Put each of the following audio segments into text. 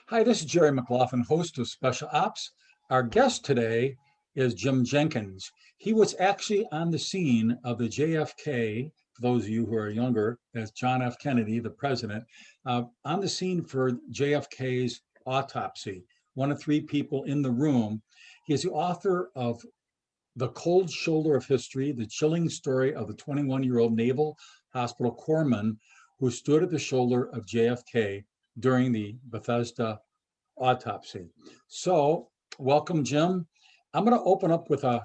Hi, this is Jerry McLaughlin, host of Special Ops. Our guest today is Jim Jenkins. He was actually on the scene of the JFK, for those of you who are younger, as John F. Kennedy, the president, on the scene for JFK's autopsy, one of three people in the room. He is the author of The Cold Shoulder of History, the chilling story of the 21-year-old Naval Hospital corpsman who stood at the shoulder of JFK during the Bethesda autopsy. So, welcome, Jim. I'm going to open up with a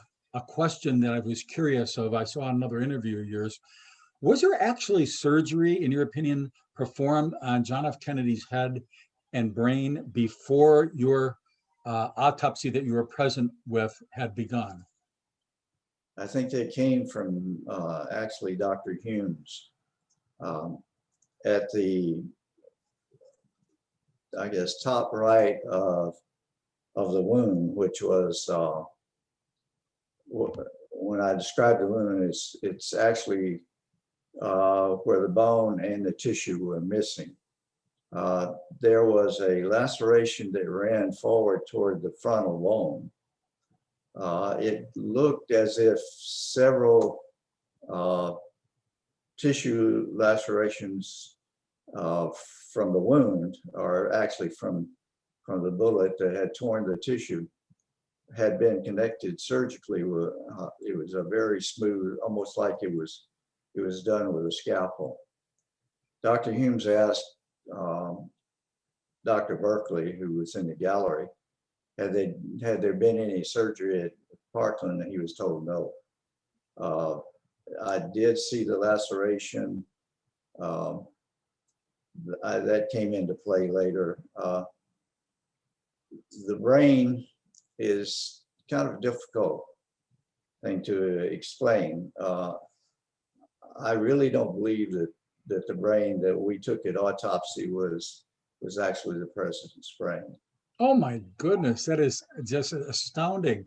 question that I was curious of. I saw another interview of yours. Was there actually surgery, in your opinion, performed on John F. Kennedy's head and brain before your autopsy that you were present with had begun? I think they came from actually Dr. Humes at the, I guess, top right of the wound, which was, when I described the wound, it's actually where the bone and the tissue were missing. There was a laceration that ran forward toward the frontal bone. It looked as if several tissue lacerations from the wound, or actually from the bullet that had torn the tissue, had been connected surgically. It was a very smooth, almost like it was done with a scalpel. Dr. Humes asked Dr. Berkeley, who was in the gallery, had there been any surgery at Parkland, and he was told no. I did see the laceration. That came into play later. The brain is kind of a difficult thing to explain. I really don't believe that the brain that we took at autopsy was actually the president's brain. Oh my goodness, that is just astounding.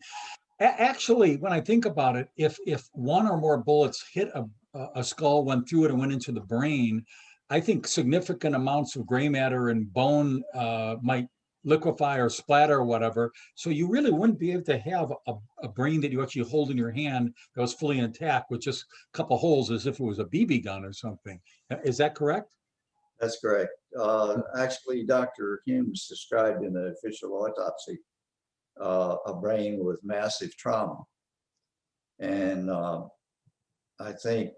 Actually, when I think about it, if one or more bullets hit a skull, went through it, and went into the brain, I think significant amounts of gray matter and bone might liquefy or splatter or whatever. So you really wouldn't be able to have a brain that you actually hold in your hand that was fully intact with just a couple holes, as if it was a BB gun or something. Is that correct? That's correct. Actually, Dr. Humes described in the official autopsy a brain with massive trauma. And I think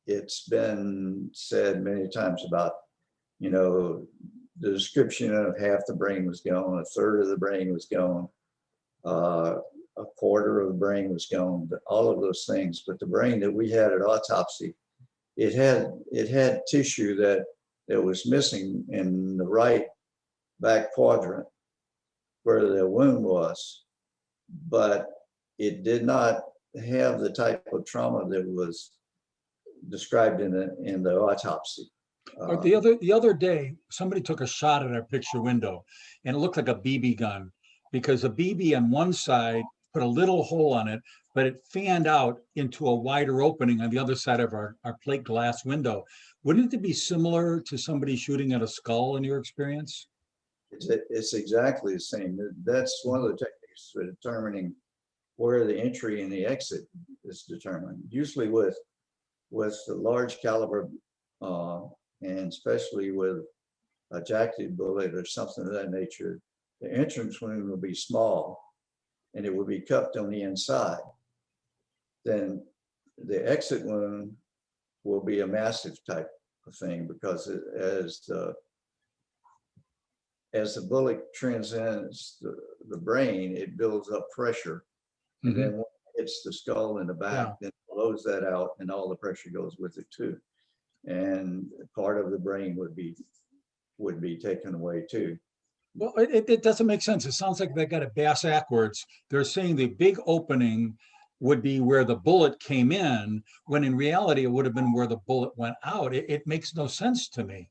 it's been said many times about, the description of half the brain was gone, a third of the brain was gone, a quarter of the brain was gone, all of those things. But the brain that we had at autopsy, it had tissue that was missing in the right back quadrant where the wound was, but it did not have the type of trauma that was described in the autopsy. Or the other day, somebody took a shot at our picture window, and it looked like a BB gun, because a BB on one side put a little hole on it, but it fanned out into a wider opening on the other side of our plate glass window. Wouldn't it be similar to somebody shooting at a skull in your experience? It's exactly the same. That's one of the techniques for determining where the entry and the exit is determined. Usually with the large caliber, and especially with a jacketed bullet or something of that nature, the entrance wound will be small and it will be cupped on the inside. Then the exit wound will be a massive type of thing, because as the bullet transcends the brain, it builds up pressure. And then when it hits the skull in the back, then it blows that out, and all the pressure goes with it too. And part of the brain would be taken away too. Well, it doesn't make sense. It sounds like they got it bass backwards. They're saying the big opening would be where the bullet came in, when in reality it would have been where the bullet went out. It makes no sense to me.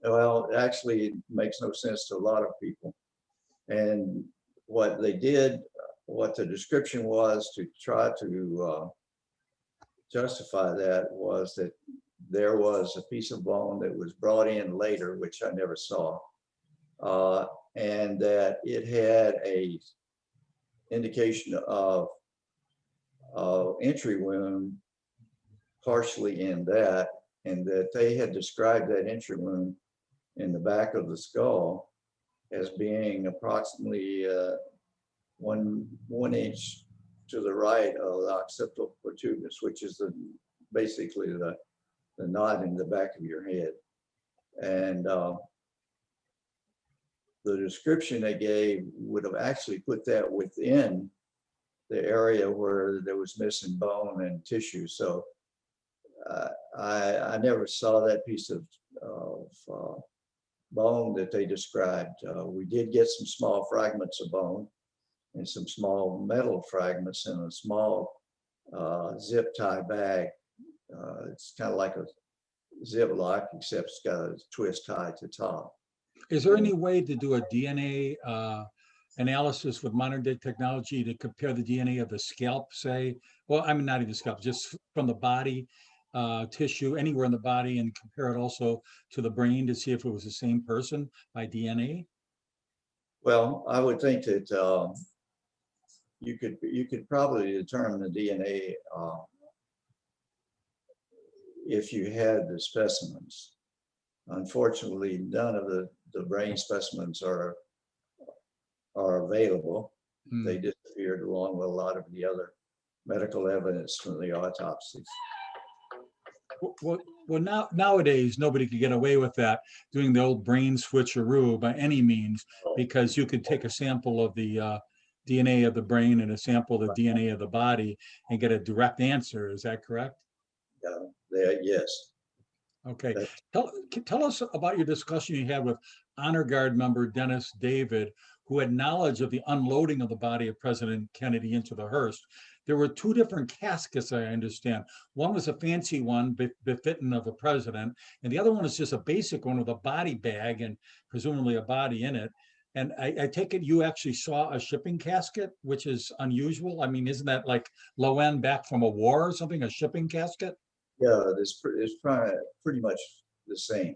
Well, actually, it makes no sense to a lot of people. And what they did, what the description was to try to justify that, was that there was a piece of bone that was brought in later, which I never saw, and that it had a indication of entry wound partially in that, and that they had described that entry wound in the back of the skull as being approximately 1 inch to the right of the occipital protuberance, which is basically the knot in the back of your head. And the description they gave would have actually put that within the area where there was missing bone and tissue. So I never saw that piece of bone that they described. We did get some small fragments of bone and some small metal fragments in a small zip tie bag. It's kind of like a Ziploc, except it's got a twist tie to top. Is there any way to do a DNA analysis with modern day technology to compare the DNA of the scalp, say? Well, I mean, not even scalp, just from the body tissue anywhere in the body, and compare it also to the brain to see if it was the same person by DNA? Well, I would think that you could probably determine the DNA if you had the specimens. Unfortunately, none of the brain specimens are available. They disappeared along with a lot of the other medical evidence from the autopsies. Well, nowadays, nobody could get away with that, doing the old brain switcheroo by any means, because you could take a sample of the DNA of the brain and a sample of the DNA of the body and get a direct answer. Is that correct? Yes. Okay. Tell us about your discussion you had with Honor Guard member Dennis David, who had knowledge of the unloading of the body of President Kennedy into the hearse. There were two different caskets, I understand. One was a fancy one, befitting of a president, and the other one is just a basic one with a body bag and presumably a body in it. And I take it you actually saw a shipping casket, which is unusual. I mean, isn't that like low end back from a war or something, a shipping casket? Yeah, it's pretty much the same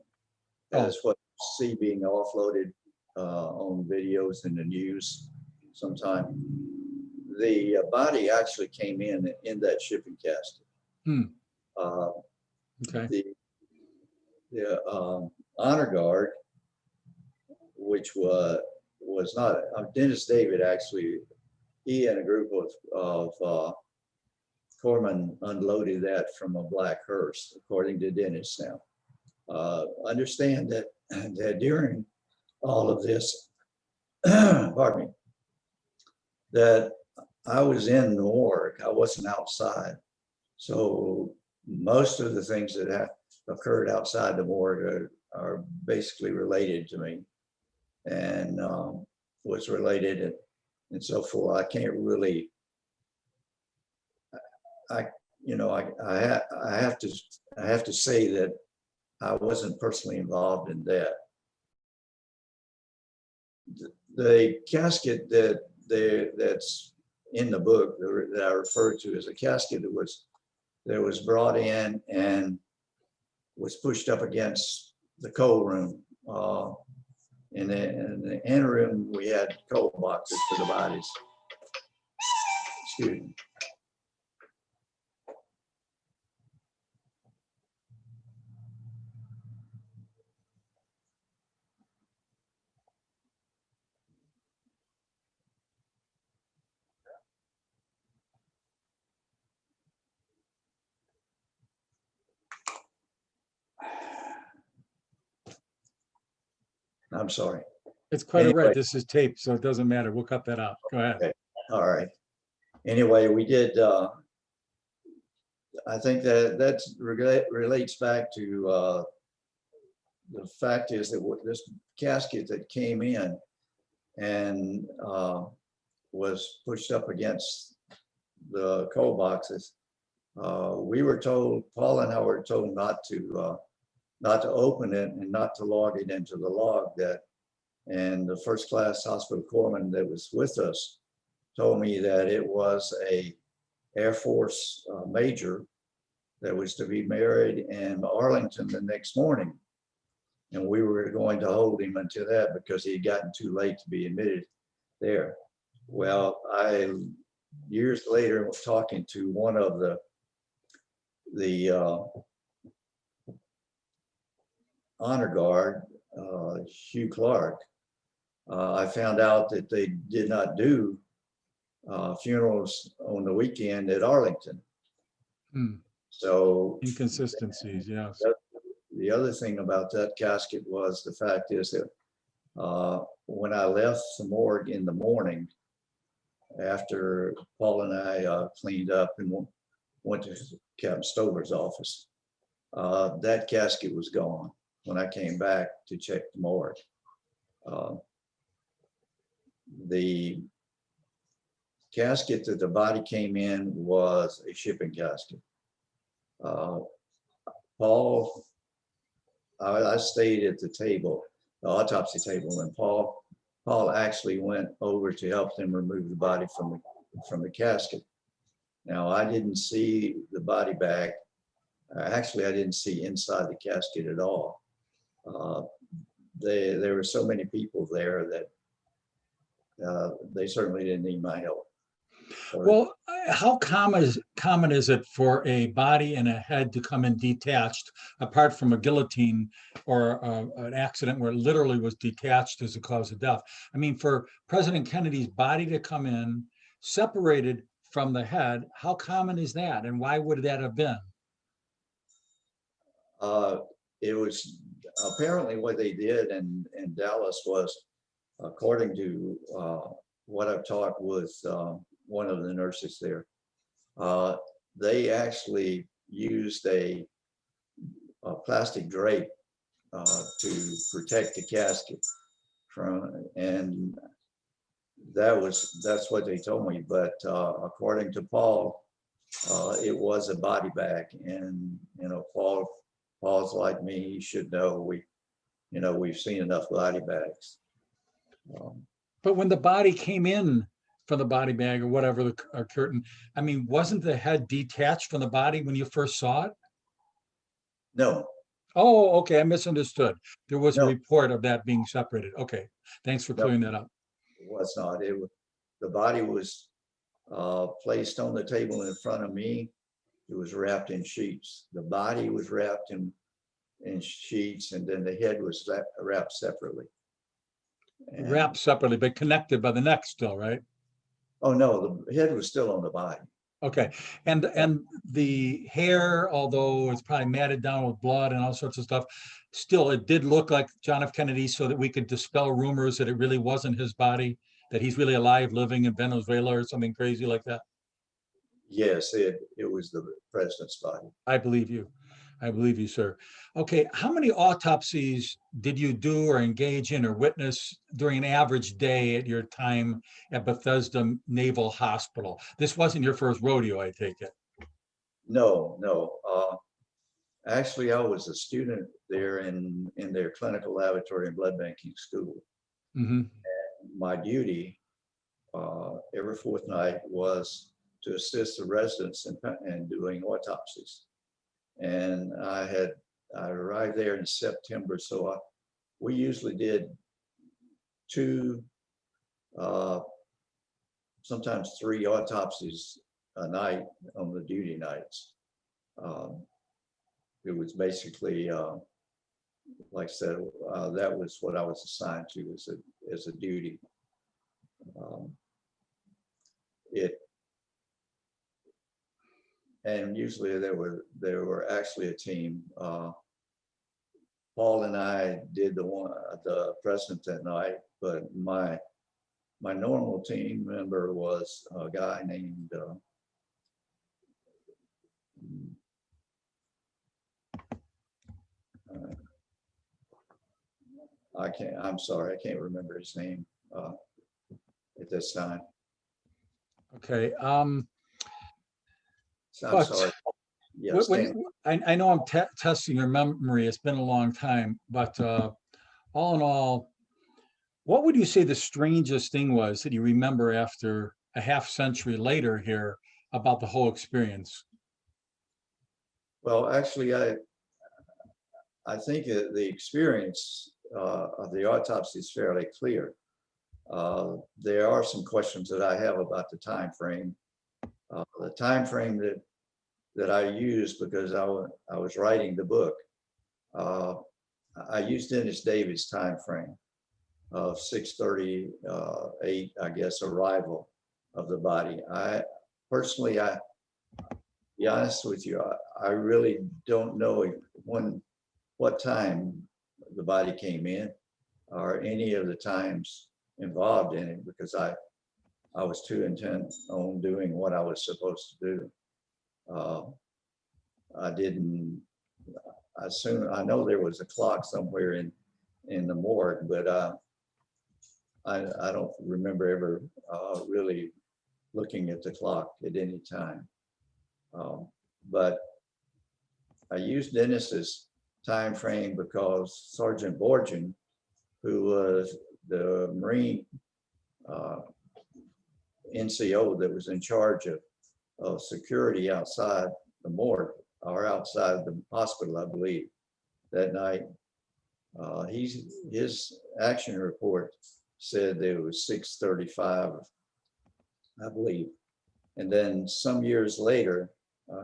as what you see being offloaded on videos in the news sometime. The body actually came in that shipping casket. Okay. The Honor Guard, which was not Dennis David, actually, he and a group of corpsmen unloaded that from a black hearse, according to Dennis. Now, understand that during all of this, pardon me, that I was in the morgue. I wasn't outside. So most of the things that have occurred outside the morgue are basically related to me, and was related and so forth. I can't really, I have to say that I wasn't personally involved in that. The casket that's in the book that I referred to as a casket that was brought in and was pushed up against the coal room. In the interim, we had coal boxes for the bodies. Excuse me. I'm sorry. It's quite all right. This is taped, so it doesn't matter. We'll cut that out. Go ahead. Okay. All right. Anyway, we did, I think that relates back to the fact is that this casket that came in and was pushed up against the coal boxes, we were told, Paul and I were told not to open it and not to log it into the log. And the first class hospital corpsman that was with us told me that it was a Air Force major that was to be married in Arlington the next morning. And we were going to hold him until that because he had gotten too late to be admitted there. Well, years later, was talking to one of the honor guard, Hugh Clark. I found out that they did not do funerals on the weekend at Arlington. So inconsistencies, yes. The other thing about that casket was the fact is that when I left the morgue in the morning, after Paul and I cleaned up and went to Captain Stover's office, that casket was gone when I came back to check the morgue. The casket that the body came in was a shipping casket. Paul, I stayed at the table, the autopsy table, and Paul actually went over to help them remove the body from the casket. Now, I didn't see the body bag. Actually, I didn't see inside the casket at all. There were so many people there that they certainly didn't need my help. Well, how common is it for a body and a head to come in detached, apart from a guillotine or an accident where it literally was detached as a cause of death? I mean, for President Kennedy's body to come in separated from the head, how common is that, and why would that have been? It was apparently what they did in Dallas was, according to what I've talked with one of the nurses there, they actually used a plastic drape to protect the casket from, and that's what they told me. But according to Paul, it was a body bag, and Paul's like me; he should know. We've seen enough body bags. But when the body came in from the body bag or whatever, the curtain, I mean, wasn't the head detached from the body when you first saw it? No. Oh, okay, I misunderstood. There was a No. report of that being separated. Okay, thanks for clearing that up. It was not. The body was placed on the table in front of me. It was wrapped in sheets. The body was wrapped in sheets, and then the head was wrapped separately. Wrapped separately, but connected by the neck still, right? Oh no, the head was still on the body. Okay, and the hair, although it's probably matted down with blood and all sorts of stuff, still it did look like John F. Kennedy, so that we could dispel rumors that it really wasn't his body, that he's really alive, living in Venezuela or something crazy like that. Yes, it was the president's body. I believe you. I believe you, sir. Okay, how many autopsies did you do or engage in or witness during an average day at your time at Bethesda Naval Hospital? This wasn't your first rodeo, I take it. No. Actually, I was a student there in their clinical laboratory and blood banking school. Mm-hmm. And my duty every fortnight was to assist the residents in doing autopsies. And I arrived there in September, so we usually did 2, sometimes 3 autopsies a night on the duty nights. It was basically, like I said, that was what I was assigned to as a duty. And usually there were actually a team. Paul and I did the president that night, but my normal team member was a guy named I'm sorry, I can't remember his name at this time. Okay. I'm sorry. Yes, I know I'm testing your memory. It's been a long time, but all in all, what would you say the strangest thing was that you remember after a half century later here about the whole experience? Well, actually, I think the experience of the autopsy is fairly clear. There are some questions that I have about the time frame. The time frame that I used, because I was writing the book, I used Dennis Davis' time frame of 6:38, I guess, arrival of the body. I personally, be honest with you, I really don't know what time the body came in or any of the times involved in it, because I was too intent on doing what I was supposed to do. I know there was a clock somewhere in the morgue, but I don't remember ever really looking at the clock at any time. But I used Dennis's time frame because Sergeant Borgen, who was the Marine NCO that was in charge of security outside the morgue or outside the hospital, I believe, that night, his action report said that it was 6:35, I believe. And then some years later,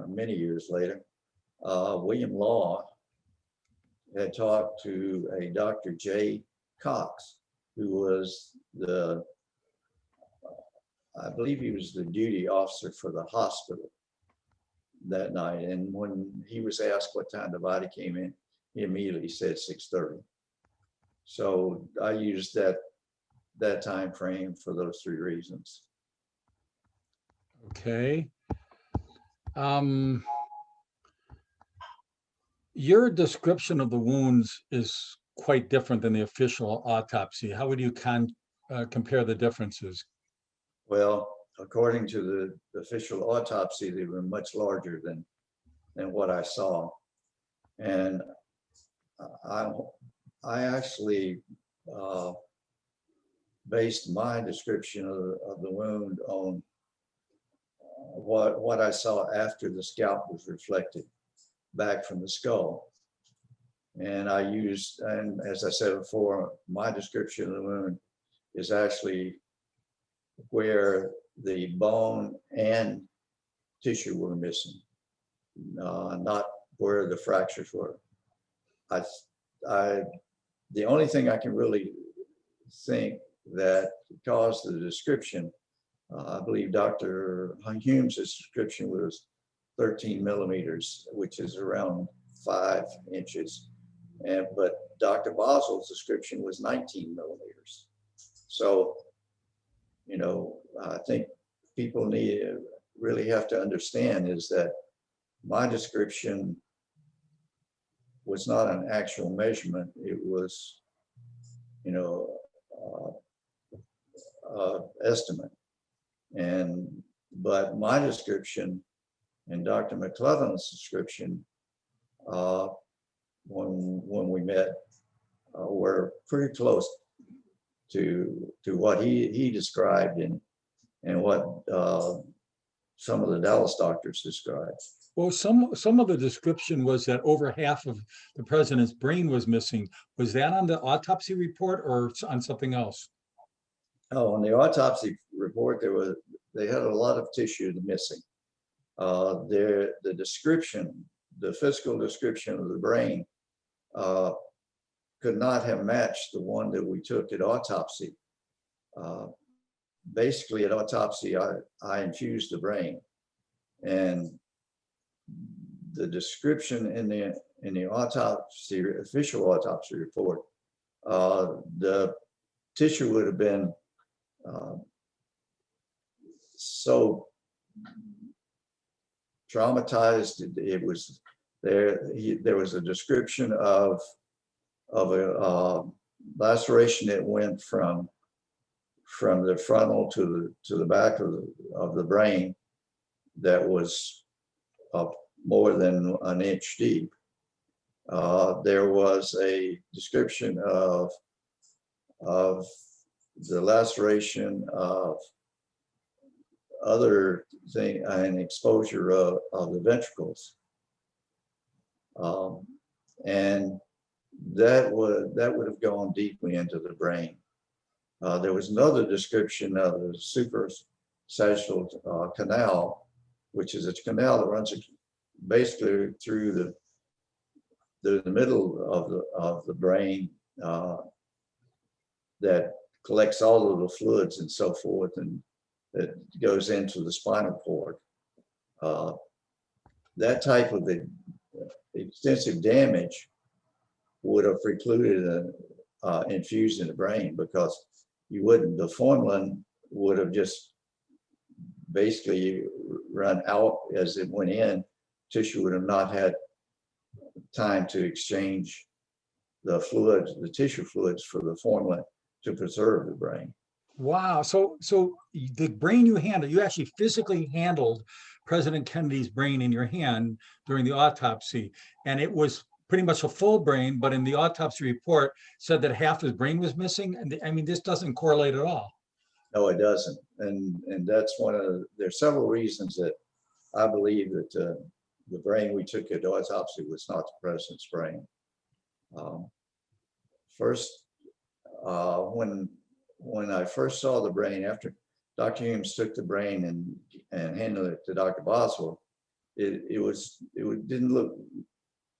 many years later, William Law had talked to a Dr. J. Cox, who was I believe he was the duty officer for the hospital that night. And when he was asked what time the body came in, he immediately said 6:30. So I used that time frame for those three reasons. Okay. Your description of the wounds is quite different than the official autopsy. How would you compare the differences? Well, according to the official autopsy, they were much larger than what I saw. And I actually based my description of the wound on what I saw after the scalp was reflected back from the skull. And I used, and as I said before, my description of the wound is actually where the bone and tissue were missing, not where the fractures were. The only thing I can really think that caused the description, I believe Dr. Hume's description was 13 millimeters, which is around 5 inches. But Dr. Basil's description was 19 millimeters. So, you know, I think people really have to understand is that my description was not an actual measurement. It was, you know, estimate. But my description and Dr. McClellan's description, when we met, were pretty close to what he described and what some of the Dallas doctors described. Well, some of the description was that over half of the president's brain was missing. Was that on the autopsy report or on something else? Oh, on the autopsy report, they had a lot of tissue missing. The description, the physical description of the brain, could not have matched the one that we took at autopsy. Basically, at autopsy, I infused the brain, and the description in the autopsy, official autopsy report, the tissue would have been so traumatized. It was there was a description of a laceration that went from the frontal to the back of the brain that was more than an inch deep. There was a description of the laceration of other thing and exposure of the ventricles. And that would have gone deeply into the brain. There was another description of the suprasagittal canal, which is a canal that runs basically through the middle of the brain, that collects all of the fluids and so forth, and that goes into the spinal cord. That type of extensive damage would have precluded an infusion in the brain, because the formalin would have just basically run out as it went in. Tissue would have not had time to exchange the fluids, the tissue fluids, for the formalin to preserve the brain. Wow. So the brain you handled, you actually physically handled President Kennedy's brain in your hand during the autopsy. And it was pretty much a full brain, but in the autopsy report said that half his brain was missing. And I mean, this doesn't correlate at all. No, it doesn't. And that's there's several reasons that I believe that the brain we took at autopsy was not the president's brain. First, when I first saw the brain, after Dr. Humes took the brain and handed it to Dr. Boswell, it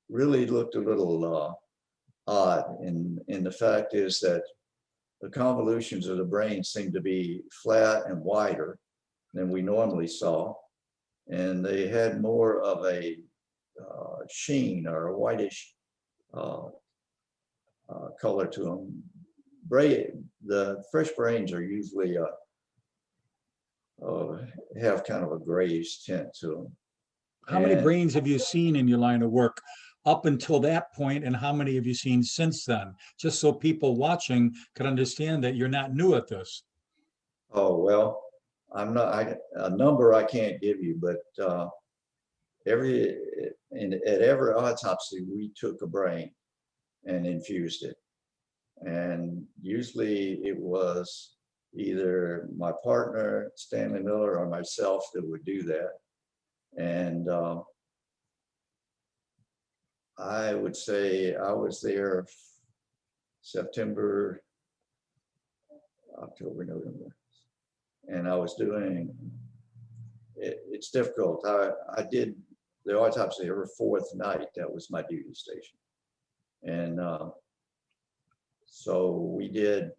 really looked a little odd. And the fact is that the convolutions of the brain seemed to be flat and wider than we normally saw. And they had more of a sheen or a whitish color to them. The fresh brains are usually have kind of a grayish tint to them. How many brains have you seen in your line of work up until that point, and how many have you seen since then? Just so people watching can understand that you're not new at this. Oh, well, a number I can't give you, but at every autopsy, we took a brain and infused it. And usually it was either my partner, Stanley Miller, or myself that would do that. And I would say I was there September, October, November. And I was doing, it's difficult. I did the autopsy every fourth night. That was my duty station. And so we did,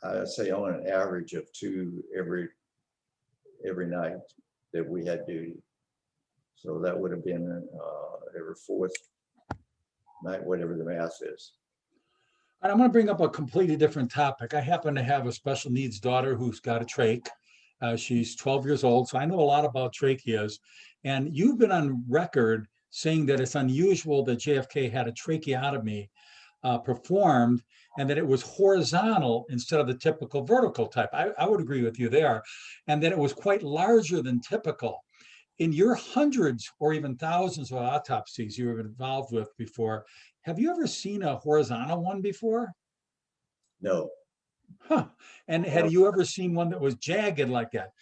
I'd say on an average of 2 every night that we had duty. So that would have been every fourth night, whatever the math is. And I'm going to bring up a completely different topic. I happen to have a special needs daughter who's got a trach. She's 12 years old, so I know a lot about tracheas. And you've been on record saying that it's unusual that JFK had a tracheotomy performed, and that it was horizontal instead of the typical vertical type. I would agree with you there. And that it was quite larger than typical. In your hundreds or even thousands of autopsies you were involved with before, have you ever seen a horizontal one before? No. Huh. And had you ever seen one that was jagged like that?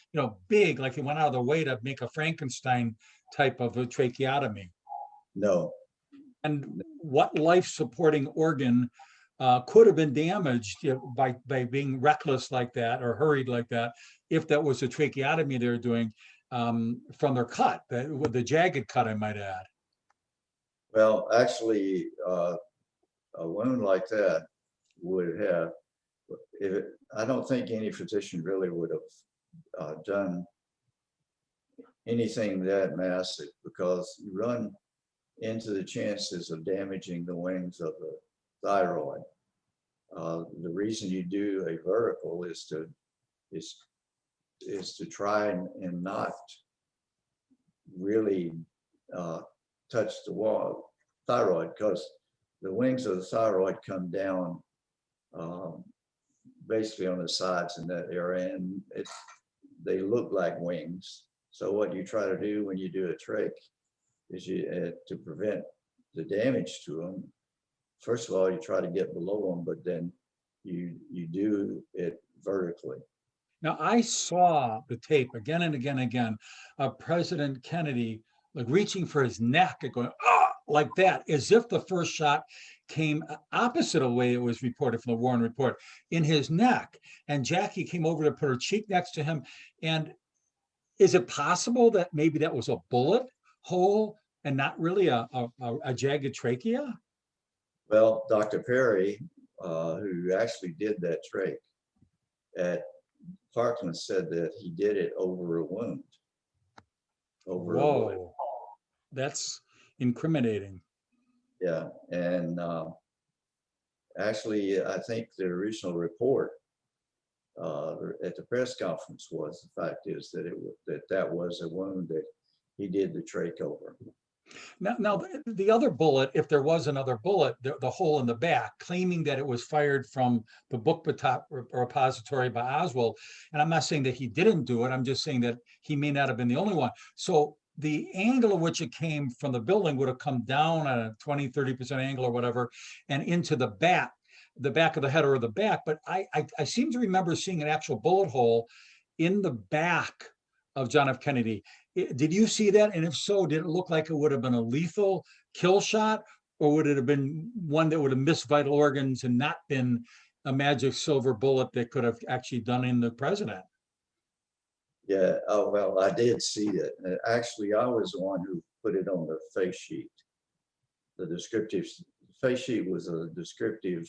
Big, like it went out of the way to make a Frankenstein type of a tracheotomy? No. And what life-supporting organ could have been damaged by being reckless like that or hurried like that, if that was a tracheotomy they were doing from their cut, with the jagged cut, I might add? Well, actually, a wound like that would have, I don't think any physician really would have done anything that massive, because you run into the chances of damaging the wings of the thyroid. The reason you do a vertical is to try and not really touch the wall thyroid, because the wings of the thyroid come down basically on the sides in that area, and they look like wings. So what you try to do when you do a trach is to prevent the damage to them. First of all, you try to get below them, but then you do it vertically. Now, I saw the tape again and again of President Kennedy like reaching for his neck and going, oh, like that, as if the first shot came opposite of the way it was reported from the Warren report, in his neck. And Jackie came over to put her cheek next to him. And is it possible that maybe that was a bullet hole and not really a jagged trachea? Well, Dr. Perry, who actually did that trach at Parkland, said that he did it over a wound. Whoa, that's incriminating. Yeah, and actually, I think the original report at the press conference was, the fact is that that was a wound that he did the trach over. Now, the other bullet, if there was another bullet, the hole in the back, claiming that it was fired from the book repository by Oswald. And I'm not saying that he didn't do it. I'm just saying that he may not have been the only one. So the angle of which it came from the building would have come down at a 20, 30% angle or whatever, and into the back of the head or the back. But I seem to remember seeing an actual bullet hole in the back of John F. Kennedy. Did you see that? And if so, did it look like it would have been a lethal kill shot, or would it have been one that would have missed vital organs and not been a magic silver bullet that could have actually done in the president? Yeah, oh, well, I did see that. Actually, I was the one who put it on the face sheet. The descriptive face sheet was a descriptive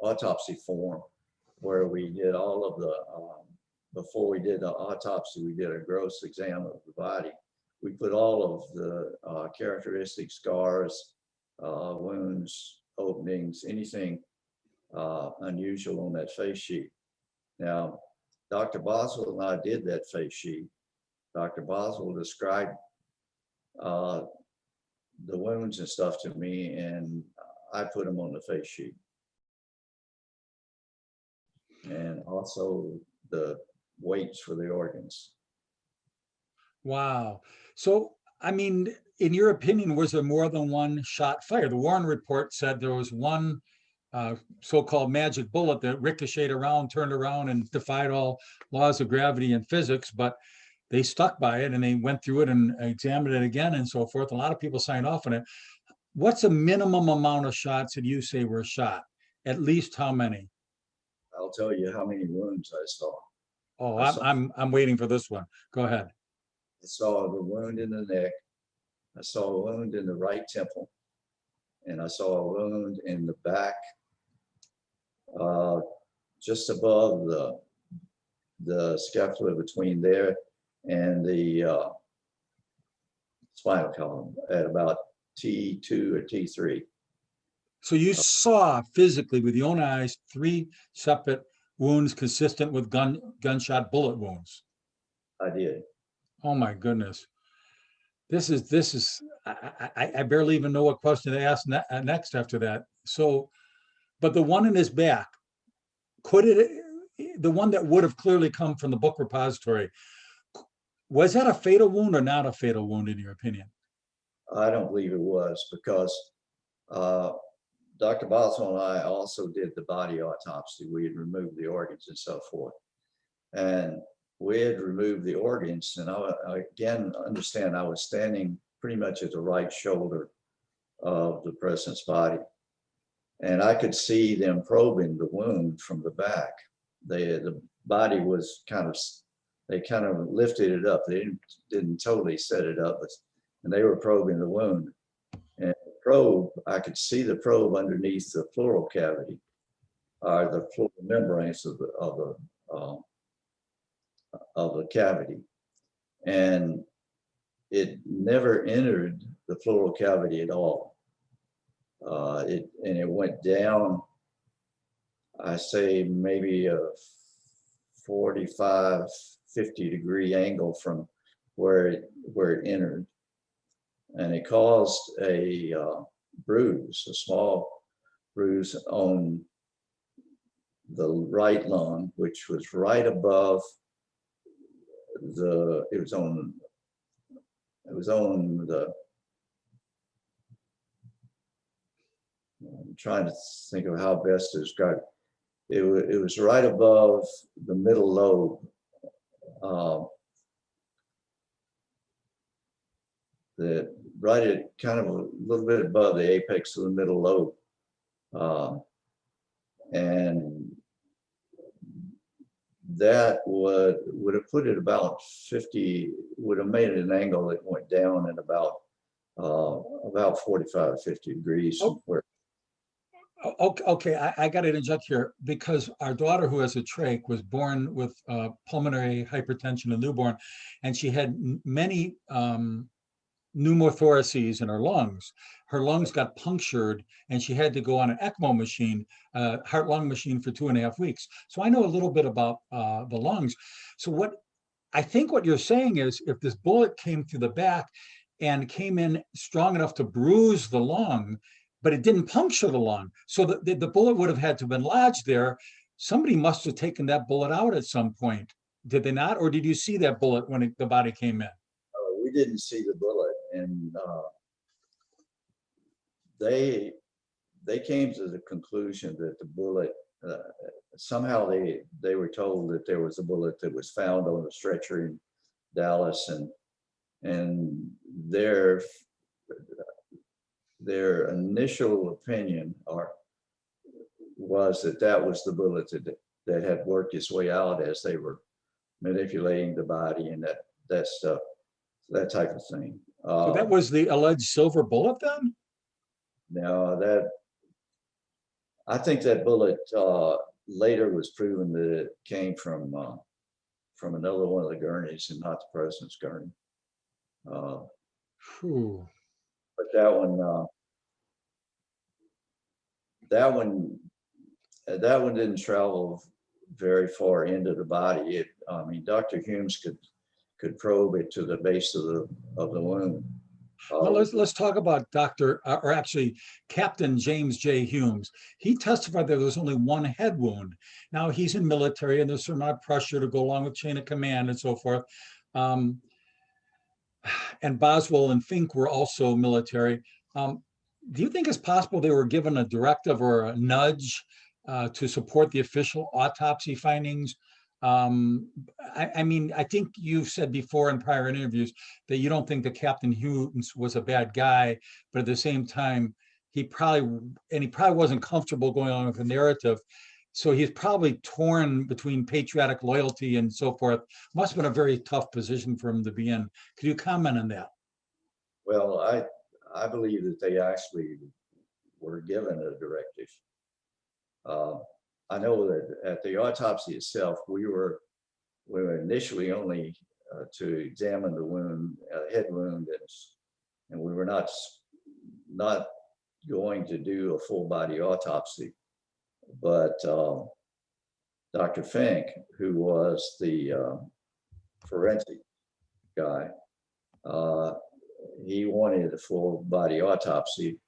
autopsy form, where we did all of the, before we did the autopsy, we did a gross exam of the body. We put all of the characteristic scars, wounds, openings, anything unusual on that face sheet. Now, Dr. Boswell and I did that face sheet. Dr. Boswell described the wounds and stuff to me, and I put them on the face sheet. And also the weights for the organs. Wow. So, I mean, in your opinion, was there more than one shot fired? The Warren report said there was one so-called magic bullet that ricocheted around, turned around, and defied all laws of gravity and physics, but they stuck by it and they went through it and examined it again and so forth. A lot of people signed off on it. What's a minimum amount of shots that you say were shot? At least how many? I'll tell you how many wounds I saw. Oh, I'm waiting for this one. Go ahead. I saw the wound in the neck. I saw a wound in the right temple, and I saw a wound in the back, just above the scapula between there and the spinal column at about T2 or T3. So you saw physically with your own eyes 3 separate wounds consistent with gunshot bullet wounds. I did. Oh my goodness. This is I barely even know what question to ask next after that. So, but the one in his back, the one that would have clearly come from the book repository, was that a fatal wound or not a fatal wound in your opinion? I don't believe it was, because Dr. Boswell and I also did the body autopsy. We had removed the organs and so forth. And we had removed the organs. And I again understand I was standing pretty much at the right shoulder of the president's body. And I could see them probing the wound from the back. The body was they kind of lifted it up. They didn't totally set it up, and they were probing the wound. And the probe, I could see the probe underneath the pleural cavity, or the pleural membranes of the cavity, and it never entered the pleural cavity at all. It went down, I say maybe a 45, 50 degree angle from where it entered. And it caused a bruise, a small bruise on the right lung, which was right above it was on the, I'm trying to think of how best to describe it. It was right above the middle lobe that right at kind of a little bit above the apex of the middle lobe. And that would have put it about 50, would have made it an angle that went down in about 45, 50 degrees. Oh. Okay, I got to interject here because our daughter, who has a trach, was born with pulmonary hypertension, a newborn, and she had many pneumothoraces in her lungs. Her lungs got punctured, and she had to go on an ECMO machine, heart-lung machine, for 2.5 weeks. So I know a little bit about the lungs. So what I think what you're saying is, if this bullet came through the back and came in strong enough to bruise the lung, but it didn't puncture the lung, so the bullet would have had to have been lodged there. Somebody must have taken that bullet out at some point. Did they not? Or did you see that bullet when the body came in? We didn't see the bullet, and they came to the conclusion that the bullet, somehow they were told that there was a bullet that was found on a stretcher in Dallas, and their initial opinion was that was the bullet that had worked its way out as they were manipulating the body and that stuff, that type of thing. So that was the alleged silver bullet then? Now I think that bullet later was proven that it came from another one of the gurneys and not the president's gurney. But that one didn't travel very far into the body. I mean, Dr. Humes could probe it to the base of the wound. Well, let's talk about Captain James J. Humes. He testified that there was only one head wound. Now, he's in military, and there's a certain amount of pressure to go along with chain of command and so forth. And Boswell and Fink were also military. Do you think it's possible they were given a directive or a nudge to support the official autopsy findings? I mean, I think you've said before in prior interviews that you don't think that Captain Humes was a bad guy, but at the same time, he probably wasn't comfortable going on with the narrative. So he's probably torn between patriotic loyalty and so forth. Must have been a very tough position for him to be in. Could you comment on that? Well, I believe that they actually were given a directive. I know that at the autopsy itself, we were initially only to examine the wound, head wound, and we were not going to do a full body autopsy. But Dr. Fink, who was the forensic guy, he wanted a full body autopsy,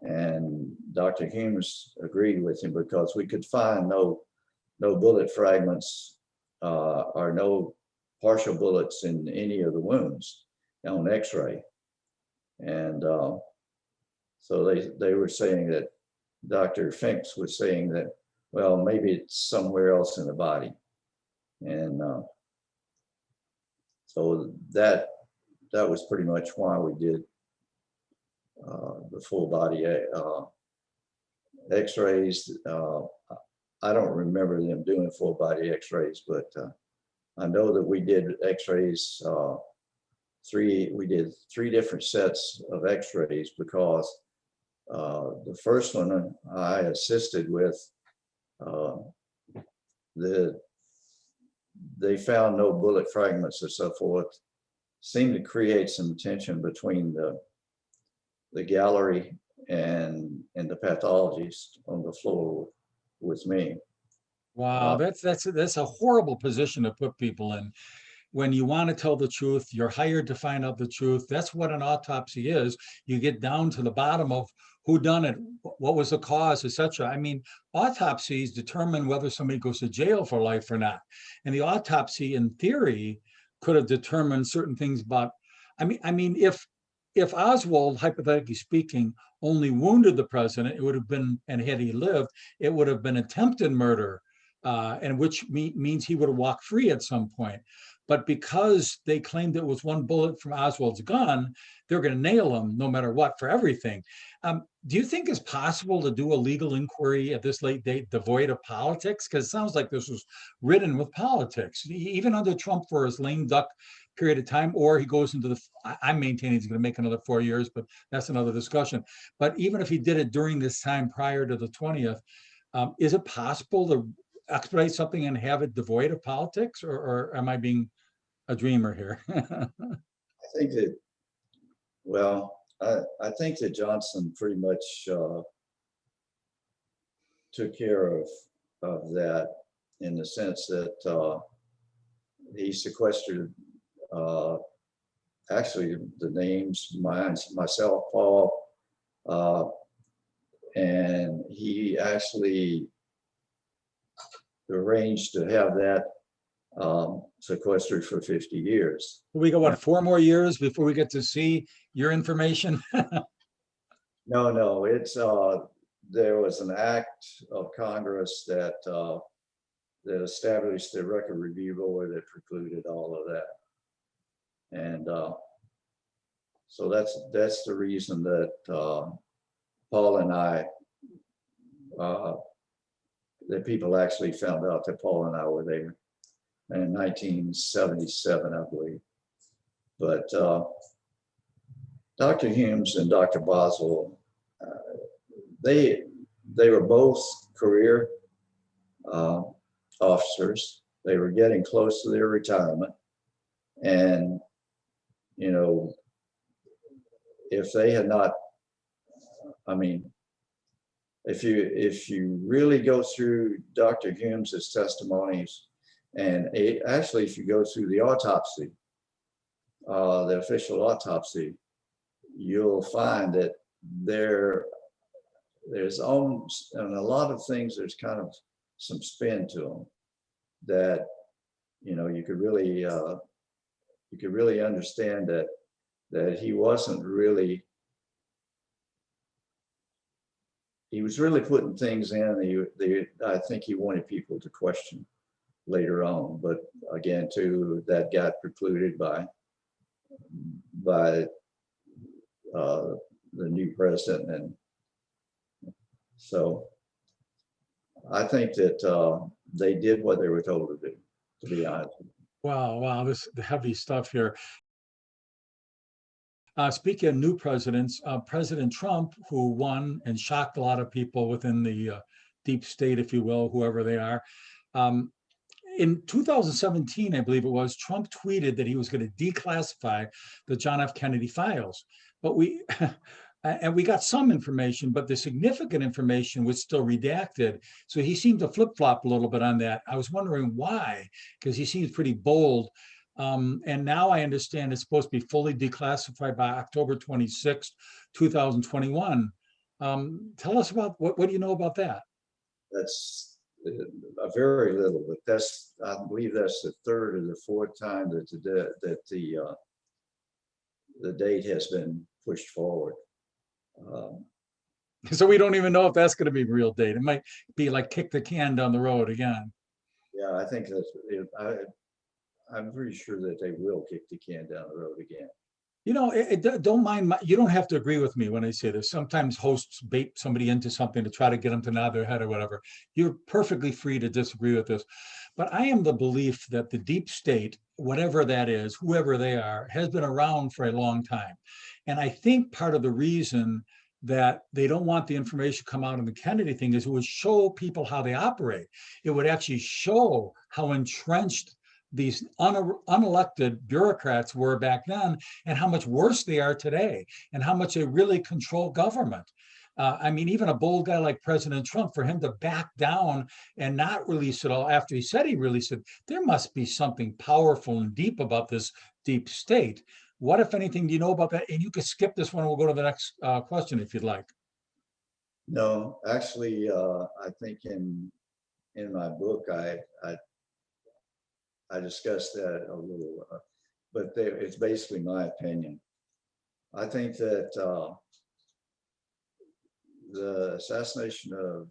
and Dr. Humes agreed with him because we could find no bullet fragments or no partial bullets in any of the wounds on X-ray. And so they were saying that Dr. Finks was saying that, well, maybe it's somewhere else in the body. And so that was pretty much why we did the full body X-rays. I don't remember them doing full body X-rays, but I know that we did X-rays. We did 3 different sets of X-rays because the first one I assisted with, they found no bullet fragments or so forth. Seemed to create some tension between the gallery and the pathologist on the floor with me. Wow, that's a horrible position to put people in. When you want to tell the truth, you're hired to find out the truth. That's what an autopsy is. You get down to the bottom of who done it, what was the cause, etc. I mean, autopsies determine whether somebody goes to jail for life or not. And the autopsy, in theory, could have determined certain things about. I mean, if Oswald, hypothetically speaking, only wounded the president, it would have been, and had he lived, it would have been attempted murder, and which means he would have walked free at some point. But because they claimed it was one bullet from Oswald's gun, they're going to nail him no matter what for everything. Do you think it's possible to do a legal inquiry at this late date devoid of politics? Because it sounds like this was ridden with politics, even under Trump for his lame duck period of time, or he goes into the, I'm maintaining he's going to make another 4 years, but that's another discussion. But even if he did it during this time prior to the 20th, is it possible to expedite something and have it devoid of politics, or am I being a dreamer here? I think that, well, I think that Johnson pretty much took care of that in the sense that he sequestered actually the names, myself, Paul, and he actually arranged to have that sequestered for 50 years. We got what, 4 more years before we get to see your information? No, it's there was an act of Congress that that established the record review board that precluded all of that, and so that's the reason that Paul and I that people actually found out that Paul and I were there in 1977, I believe. But Dr. Humes and Dr. Boswell, they were both career officers. They were getting close to their retirement, and you know, if they had not, I mean, if you really go through Dr. Humes' testimonies, and actually if you go through the autopsy, the official autopsy, you'll find that there's almost, and a lot of things, there's kind of some spin to them that, you know, you could really understand that he wasn't really, he was really putting things in. I think he wanted people to question later on, but again, too, that got precluded by the new president, and so I think that they did what they were told to do, to be honest. Wow, this is heavy stuff here. Speaking of new presidents, President Trump, who won and shocked a lot of people within the deep state, if you will, whoever they are. In 2017, I believe it was, Trump tweeted that he was going to declassify the John F. Kennedy files. But we got some information, but the significant information was still redacted. So he seemed to flip-flop a little bit on that. I was wondering why, because he seems pretty bold. And now I understand it's supposed to be fully declassified by October 26, 2021. Tell us about, what do you know about that? That's a very little, but that's, I believe that's the third or the fourth time that the date has been pushed forward. So we don't even know if that's going to be a real date. It might be like kick the can down the road again. Yeah, I think that's, I'm pretty sure that they will kick the can down the road again. You know, don't mind, you don't have to agree with me when I say this. Sometimes hosts bait somebody into something to try to get them to nod their head or whatever. You're perfectly free to disagree with this. But I am the belief that the deep state, whatever that is, whoever they are, has been around for a long time. And I think part of the reason that they don't want the information to come out on the Kennedy thing is it would show people how they operate. It would actually show how entrenched these unelected bureaucrats were back then, and how much worse they are today, and how much they really control government. I mean, even a bold guy like President Trump, for him to back down and not release it all after he said he released it, there must be something powerful and deep about this deep state. What, if anything, do you know about that? And you can skip this one, we'll go to the next question if you'd like. No, actually, I think in my book, I discussed that a little, but it's basically my opinion. I think that the assassination of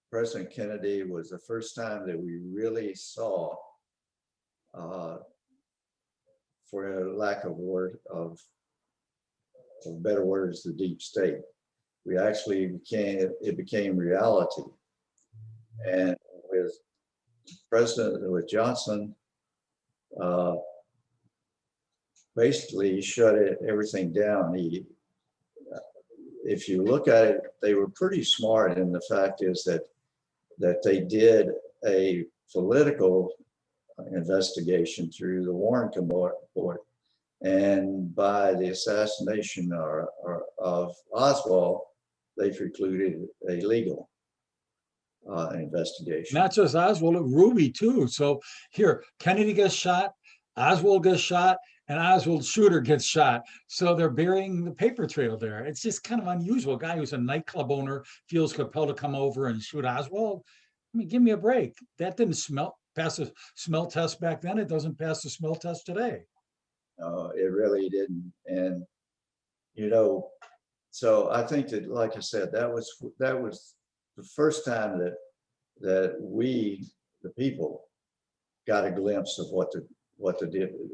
President Kennedy was the first time that we really saw uh, for a lack of better words, the deep state. We actually it became reality. And with Johnson, basically shut everything down. If you look at it, they were pretty smart, and the fact is that they did a political investigation through the Warren Court, and by the assassination of Oswald, they precluded a legal investigation. Not just Oswald, Ruby too. So here, Kennedy gets shot, Oswald gets shot, and Oswald's shooter gets shot. So they're burying the paper trail there. It's just kind of unusual. A guy who's a nightclub owner feels compelled to come over and shoot Oswald. I mean, give me a break. That didn't pass a smell test back then. It doesn't pass the smell test today. No, it really didn't. And, so I think that, like I said, that was the first time that we, the people, got a glimpse of what the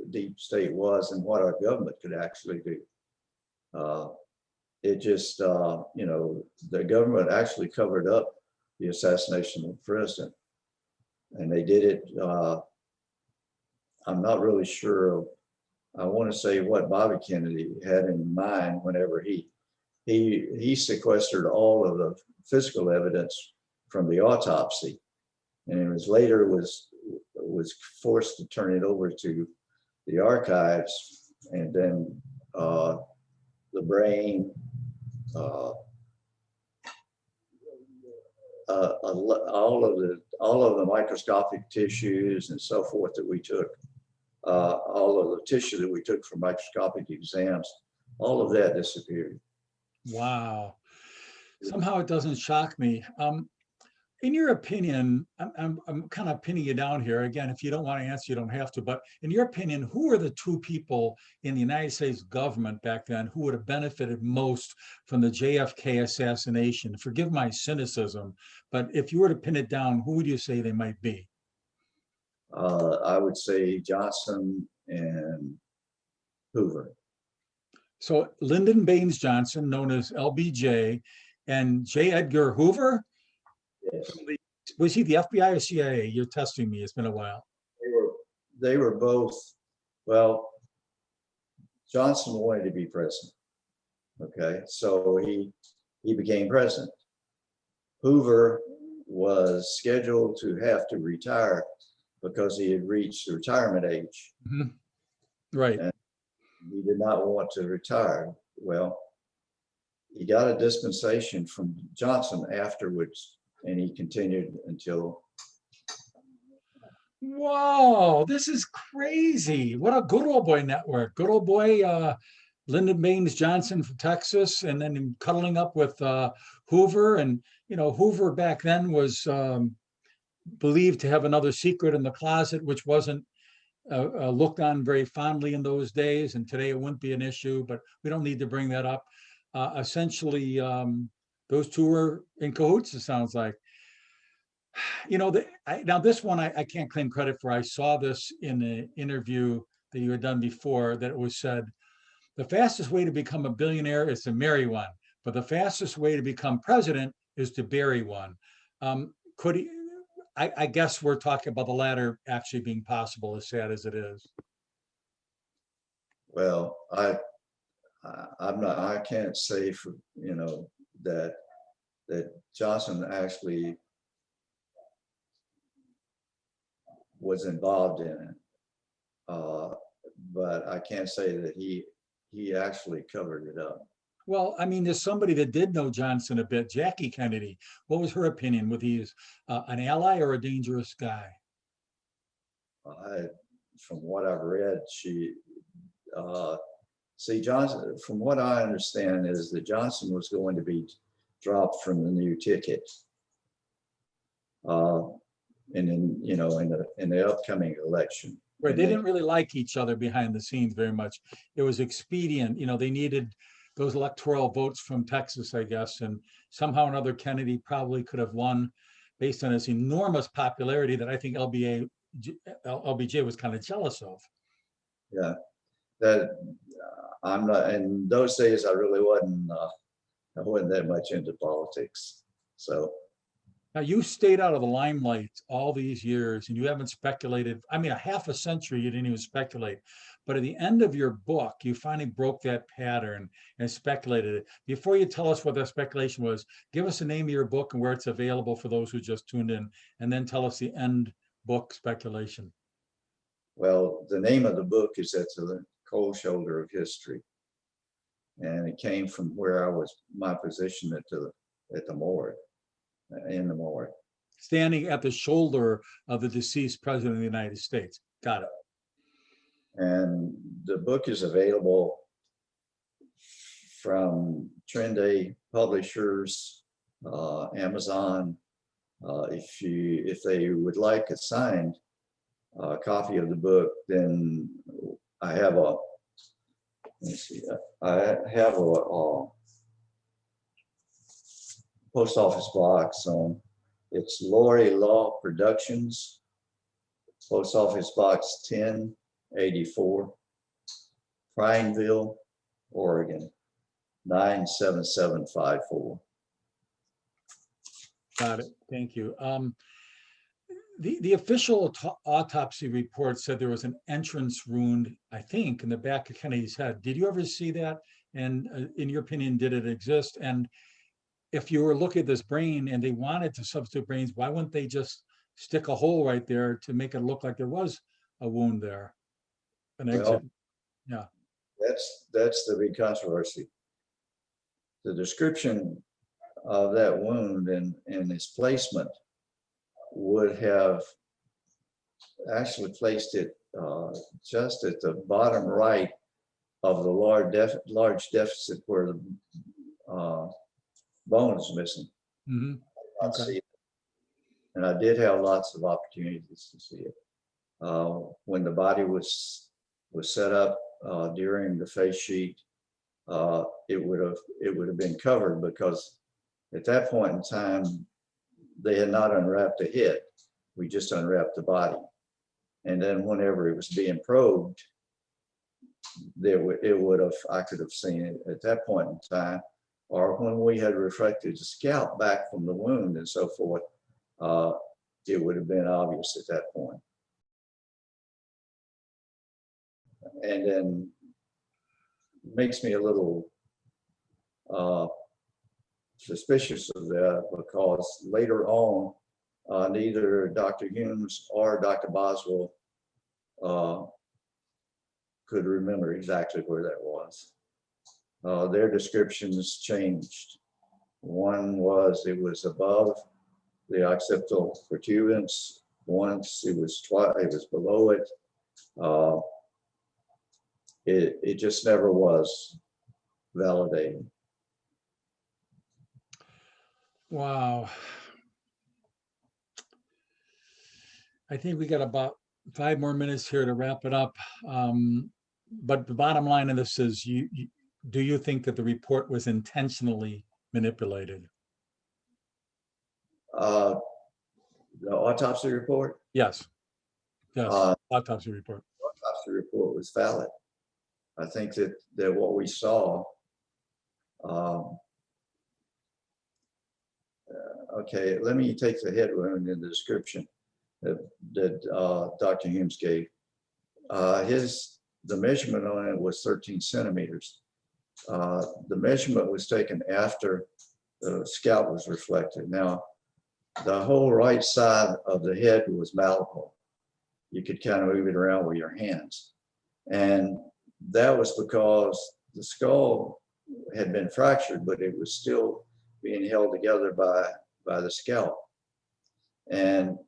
deep state was and what our government could actually do. It just, the government actually covered up the assassination of the president, and they did it. I'm not really sure. I want to say what Bobby Kennedy had in mind whenever he sequestered all of the physical evidence from the autopsy, and it was later was forced to turn it over to the archives, and then the brain, all of the microscopic tissues and so forth that we took, all of the tissue that we took from microscopic exams, all of that disappeared. Wow. Somehow it doesn't shock me. In your opinion, I'm kind of pinning you down here. Again, if you don't want to answer, you don't have to. But in your opinion, who are the two people in the United States government back then who would have benefited most from the JFK assassination? Forgive my cynicism, but if you were to pin it down, who would you say they might be? I would say Johnson and Hoover. So Lyndon Baines Johnson, known as LBJ, and J. Edgar Hoover? Yes. Was he the FBI or CIA? You're testing me. It's been a while. They were both. Well, Johnson wanted to be president. Okay, so he became president. Hoover was scheduled to have to retire because he had reached the retirement age. Mm-hmm. Right. And he did not want to retire. Well, he got a dispensation from Johnson afterwards, and he continued until. Whoa, this is crazy. What a good old boy network. Good old boy, Lyndon Baines Johnson from Texas, and then cuddling up with Hoover. And, Hoover back then was believed to have another secret in the closet, which wasn't looked on very fondly in those days. And today it wouldn't be an issue, but we don't need to bring that up. Essentially, those two were in cahoots, it sounds like. Now this one I can't claim credit for. I saw this in an interview that you had done before, that it was said, the fastest way to become a billionaire is to marry one, but the fastest way to become president is to bury one. I guess we're talking about the latter actually being possible, as sad as it is. Well, I can't say for, that Johnson actually was involved in it. But I can't say that he actually covered it up. Well, I mean, there's somebody that did know Johnson a bit, Jackie Kennedy. What was her opinion? Was he an ally or a dangerous guy? From what I've read, Johnson, from what I understand, is that Johnson was going to be dropped from the new ticket. And in the upcoming election. Right, they didn't really like each other behind the scenes very much. It was expedient, they needed those electoral votes from Texas, I guess, and somehow or another Kennedy probably could have won based on his enormous popularity that I think LBJ was kind of jealous of. Yeah, that I'm not. In those days, I really wasn't. I wasn't that much into politics. So Now, you stayed out of the limelight all these years and you haven't speculated. I mean, a half a century, you didn't even speculate. But at the end of your book, you finally broke that pattern and speculated it. Before you tell us what that speculation was, give us the name of your book and where it's available for those who just tuned in, and then tell us the end book speculation. well, the name of the book is At the Cold Shoulder of History. And it came from where I was, my position at the morgue, in the morgue. Standing at the shoulder of the deceased president of the United States. Got it. And the book is available from Trendy Publishers, Amazon. If they would like a signed copy of the book, then I have a, let me see, I have a post office box on, it's Lori Law Productions, post office box 1084, Prineville, Oregon, 97754. Got it. Thank you. The official autopsy report said there was an entrance wound, I think, in the back of Kennedy's head. Did you ever see that? And in your opinion, did it exist? And if you were looking at this brain and they wanted to substitute brains, why wouldn't they just stick a hole right there to make it look like there was a wound there, an exit? Well, yeah, that's the big controversy. The description of that wound and its placement would have actually placed it just at the bottom right of the large deficit where the bone is missing. mm-hmm. Okay. And I did have lots of opportunities to see it. When the body was set up during the face sheet, it would have been covered, because at that point in time, they had not unwrapped the head. We just unwrapped the body. And then whenever it was being probed, I could have seen it at that point in time, or when we had reflected the scalp back from the wound and so forth, it would have been obvious at that point. And then makes me a little suspicious of that, because later on, neither Dr. Humes or Dr. Boswell could remember exactly where that was. Their descriptions changed. One was it was above the occipital protuberance. Once it was below it. It just never was validated. Wow. I think we got about 5 more minutes here to wrap it up. But the bottom line of this is, do you think that the report was intentionally manipulated? The autopsy report? Yes. Yes. Autopsy report. Autopsy report was valid. I think that what we saw, okay, let me take the head wound in the description that Dr. Humes gave. The measurement on it was 13 centimeters. The measurement was taken after the scalp was reflected. Now, the whole right side of the head was malleable. You could kind of move it around with your hands. And that was because the skull had been fractured, but it was still being held together by the scalp. And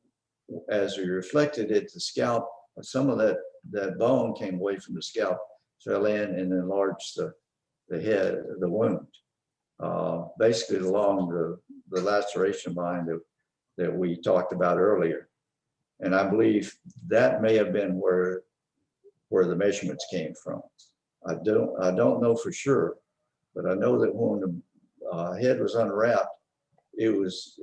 as we reflected it, the scalp, some of that bone came away from the scalp, fell in and enlarged the head, the wound, basically along the laceration line that we talked about earlier. And I believe that may have been where the measurements came from. I don't know for sure, but I know that when the head was unwrapped, it was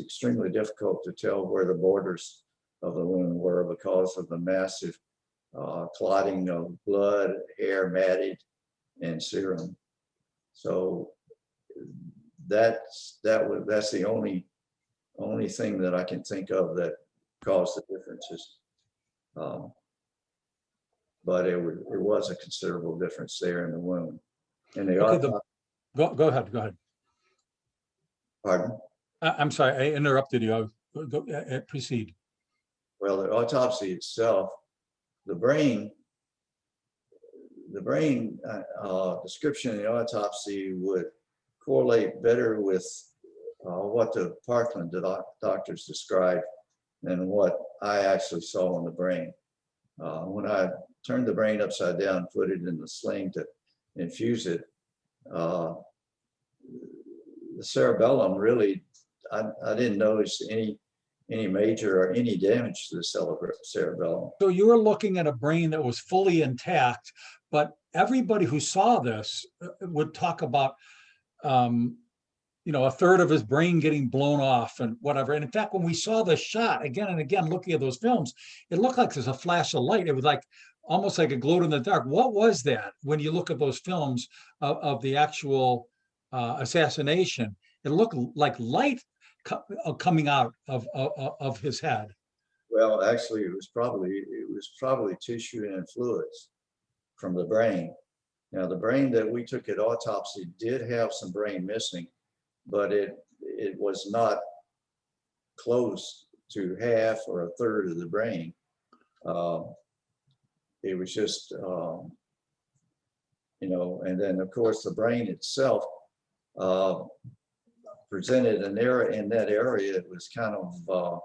extremely difficult to tell where the borders of the wound were because of the massive clotting of blood, hair matted, and serum. So that's the only thing that I can think of that caused the differences. But it was a considerable difference there in the wound. And the Okay, autopsy, go ahead. pardon? I'm sorry, I interrupted you. Proceed. Well, the autopsy itself, the brain description in the autopsy would correlate better with what the Parkland doctors described than what I actually saw in the brain. When I turned the brain upside down, put it in the sling to infuse it, the cerebellum really, I didn't notice any major or any damage to the cerebellum. So you were looking at a brain that was fully intact, but everybody who saw this would talk about, a third of his brain getting blown off and whatever. And in fact, when we saw the shot again and again, looking at those films, it looked like there's a flash of light. It was like almost like it glowed in the dark. What was that when you look at those films of the actual assassination? It looked like light coming out of his head. Well, actually, it was probably tissue and fluids from the brain. Now, the brain that we took at autopsy did have some brain missing, but it was not close to half or a third of the brain. It was just, and then of course the brain itself presented an area in that area. It was kind of,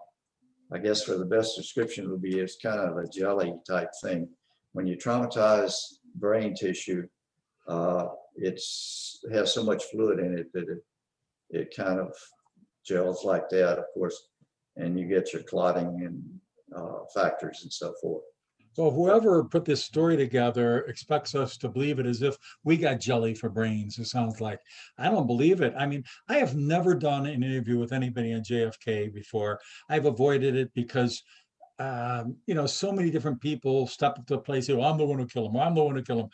I guess for the best description would be, it's kind of a jelly type thing. When you traumatize brain tissue, it has so much fluid in it that it kind of gels like that, of course, and you get your clotting and factors and so forth. So whoever put this story together expects us to believe it as if we got jelly for brains, it sounds like. I don't believe it. I mean, I have never done an interview with anybody on JFK before. I've avoided it because, so many different people step up to a place and say, well, I'm the one who killed him, or I'm the one who killed him.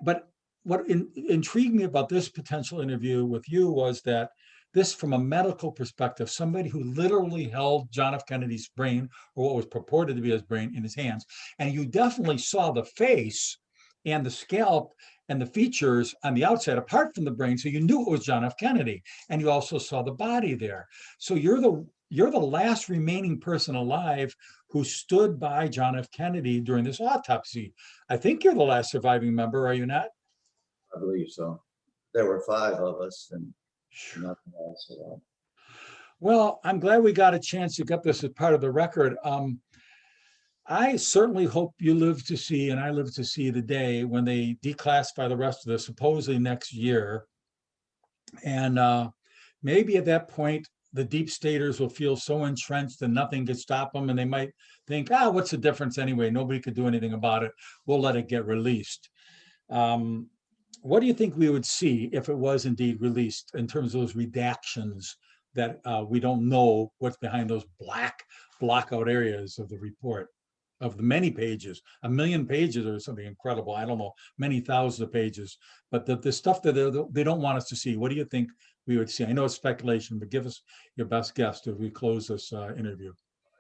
But what intrigued me about this potential interview with you was that this, from a medical perspective, somebody who literally held John F. Kennedy's brain, or what was purported to be his brain, in his hands, and you definitely saw the face and the scalp and the features on the outside, apart from the brain, so you knew it was John F. Kennedy, and you also saw the body there. So you're the last remaining person alive who stood by John F. Kennedy during this autopsy. I think you're the last surviving member, are you not? I believe so. There were 5 of us, and nothing else at all. Well, I'm glad we got a chance to get this as part of the record. I certainly hope you live to see, and I live to see the day when they declassify the rest of this, supposedly next year. And maybe at that point, the deep staters will feel so entrenched and nothing could stop them. And they might think, what's the difference anyway? Nobody could do anything about it. We'll let it get released. What do you think we would see if it was indeed released in terms of those redactions that we don't know what's behind those black blockout areas of the report, of the many pages, 1 million pages or something incredible. I don't know, many thousands of pages, but the stuff that they don't want us to see. What do you think we would see? I know it's speculation, but give us your best guess as we close this interview.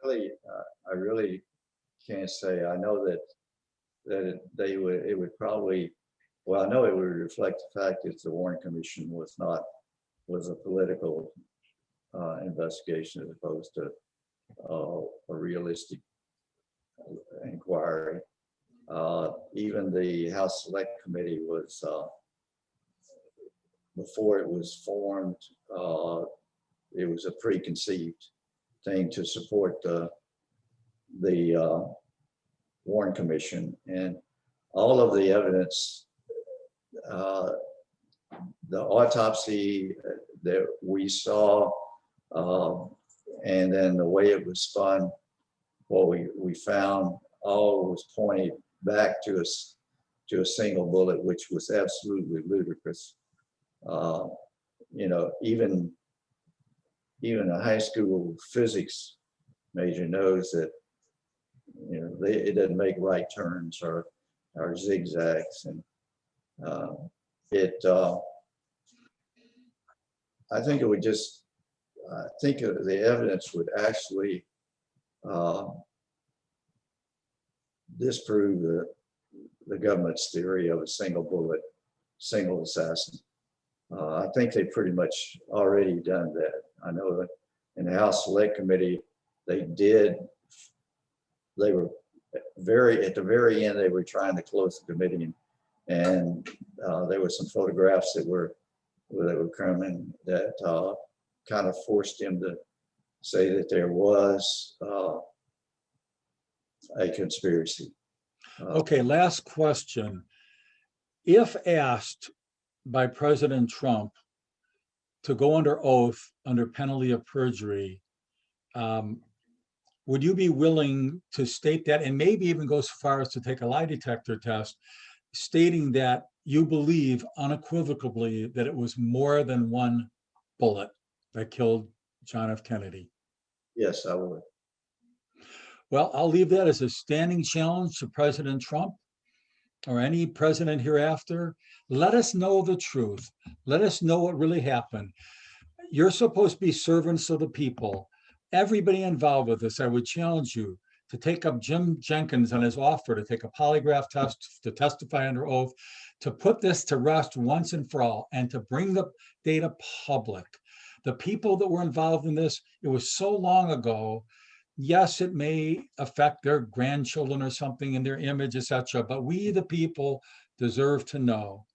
I really can't say. I know that it would probably, well, I know it would reflect the fact that the Warren Commission was a political investigation as opposed to a realistic inquiry. Even the House Select Committee was, before it was formed, it was a preconceived thing to support the Warren Commission, and all of the evidence, the autopsy that we saw, and then the way it was spun, what we found, all was pointed back to a single bullet, which was absolutely ludicrous. Even a high school physics major knows that it doesn't make right turns or zigzags, and I think it would just, I think the evidence would actually disprove the government's theory of a single bullet, single assassin. I think they've pretty much already done that. I know that in the House Select Committee, they were at the very end, they were trying to close the committee, and there were some photographs that were coming that kind of forced him to say that there was a conspiracy. Okay, last question. If asked by President Trump to go under oath under penalty of perjury, would you be willing to state that, and maybe even go so far as to take a lie detector test, stating that you believe unequivocally that it was more than one bullet that killed John F. Kennedy? Yes, I would. Well, I'll leave that as a standing challenge to President Trump or any president hereafter. Let us know the truth. Let us know what really happened. You're supposed to be servants of the people. Everybody involved with this, I would challenge you to take up Jim Jenkins on his offer to take a polygraph test, to testify under oath, to put this to rest once and for all, and to bring the data public. The people that were involved in this, it was so long ago. Yes, it may affect their grandchildren or something in their image, etc. But we, the people, deserve to know.